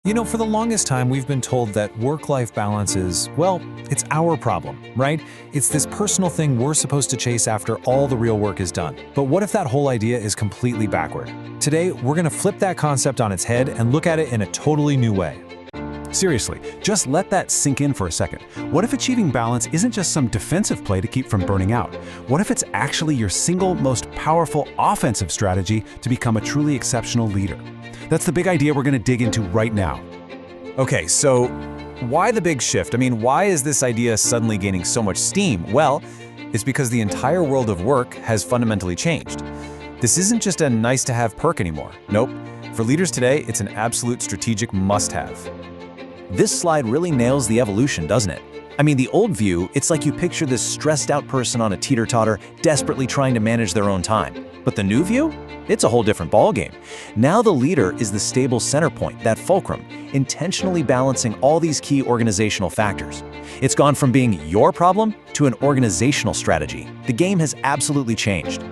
For the longest time, we've been told that work-life balance is, well, it's our problem, right? It's this personal thing we're supposed to chase after all the real work is done. But what if that whole idea is completely backward? Today, we're going to flip that concept on its head and look at it in a totally new way. Seriously, just let that sink in for a second. What if achieving balance isn't just some defensive play to keep from burning out? What if it's actually your single most powerful offensive strategy to become a truly exceptional leader? That's the big idea we're going to dig into right now. Okay, so why the big shift? Why is this idea suddenly gaining so much steam? Well, it's because the entire world of work has fundamentally changed. This isn't just a nice-to-have perk anymore. Nope. For leaders today, it's an absolute strategic must-have. This slide really nails the evolution, doesn't it? The old view, it's like you picture this stressed-out person on a teeter-totter desperately trying to manage their own time. But the new view? It's a whole different ballgame. Now the leader is the stable center point, that fulcrum, intentionally balancing all these key organizational factors. It's gone from being your problem to an organizational strategy. The game has absolutely changed.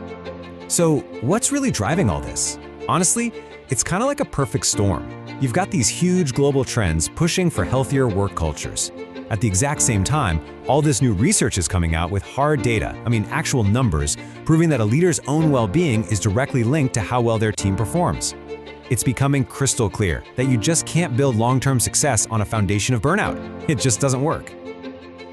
So, what's really driving all this? Honestly, it's kind of like a perfect storm. You've got these huge global trends pushing for healthier work cultures. At the exact same time, all this new research is coming out with hard data, actual numbers, proving that a leader's own well-being is directly linked to how well their team performs. It's becoming crystal clear that you just can't build long-term success on a foundation of burnout. It just doesn't work.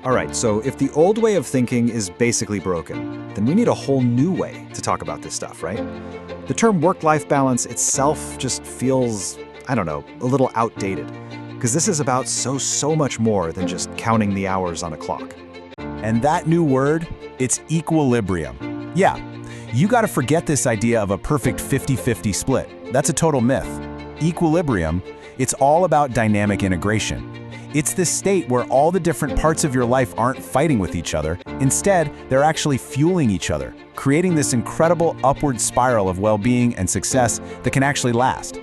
All right, so if the old way of thinking is basically broken, then we need a whole new way to talk about this stuff, right? The term work-life balance itself just feels, a little outdated. Because this is about so much more than just counting the hours on a clock. And that new word, it's equilibrium. Yeah, you got to forget this idea of a perfect 50-50 split. That's a total myth. Equilibrium, it's all about dynamic integration. It's this state where all the different parts of your life aren't fighting with each other. Instead, they're actually fueling each other, creating this incredible upward spiral of well-being and success that can actually last.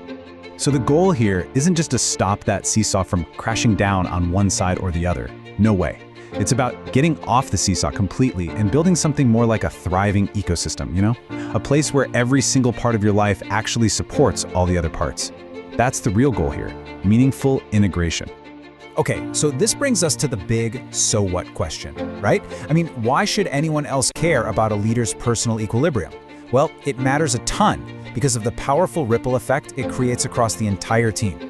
So the goal here isn't just to stop that seesaw from crashing down on one side or the other. No way. It's about getting off the seesaw completely and building something more like a thriving ecosystem, A place where every single part of your life actually supports all the other parts. That's the real goal here, meaningful integration. Okay, so this brings us to the big so what question, right? Why should anyone else care about a leader's personal equilibrium? Well, it matters a ton because of the powerful ripple effect it creates across the entire team.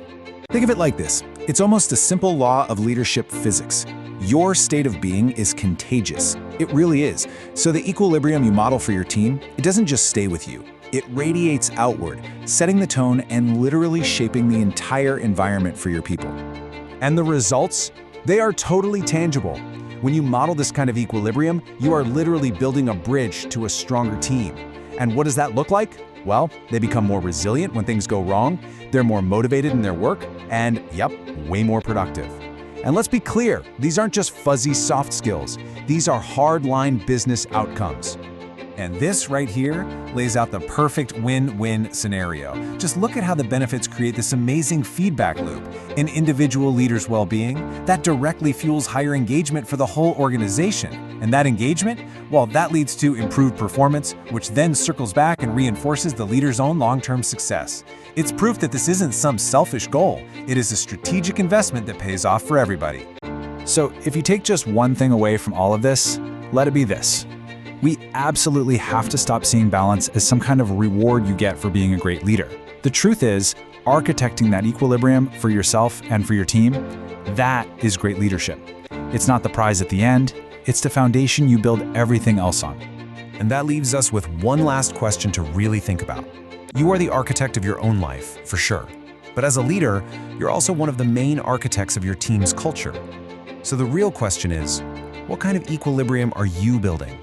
Think of it like this. It's almost a simple law of leadership physics. Your state of being is contagious. It really is. So the equilibrium you model for your team, it doesn't just stay with you. It radiates outward, setting the tone and literally shaping the entire environment for your people. And the results? They are totally tangible. When you model this kind of equilibrium, you are literally building a bridge to a stronger team. And what does that look like? Well, they become more resilient when things go wrong, they're more motivated in their work, and way more productive. And let's be clear, these aren't just fuzzy soft skills. These are hard-line business outcomes. And this right here lays out the perfect win-win scenario. Just look at how the benefits create this amazing feedback loop. An individual leader's well-being, that directly fuels higher engagement for the whole organization. And that engagement, well, that leads to improved performance, which then circles back and reinforces the leader's own long-term success. It's proof that this isn't some selfish goal. It is a strategic investment that pays off for everybody. So if you take just one thing away from all of this, let it be this. We absolutely have to stop seeing balance as some kind of reward you get for being a great leader. The truth is, architecting that equilibrium for yourself and for your team, that is great leadership. It's not the prize at the end, it's the foundation you build everything else on. And that leaves us with one last question to really think about. You are the architect of your own life, for sure. But as a leader, you're also one of the main architects of your team's culture. So the real question is, what kind of equilibrium are you building?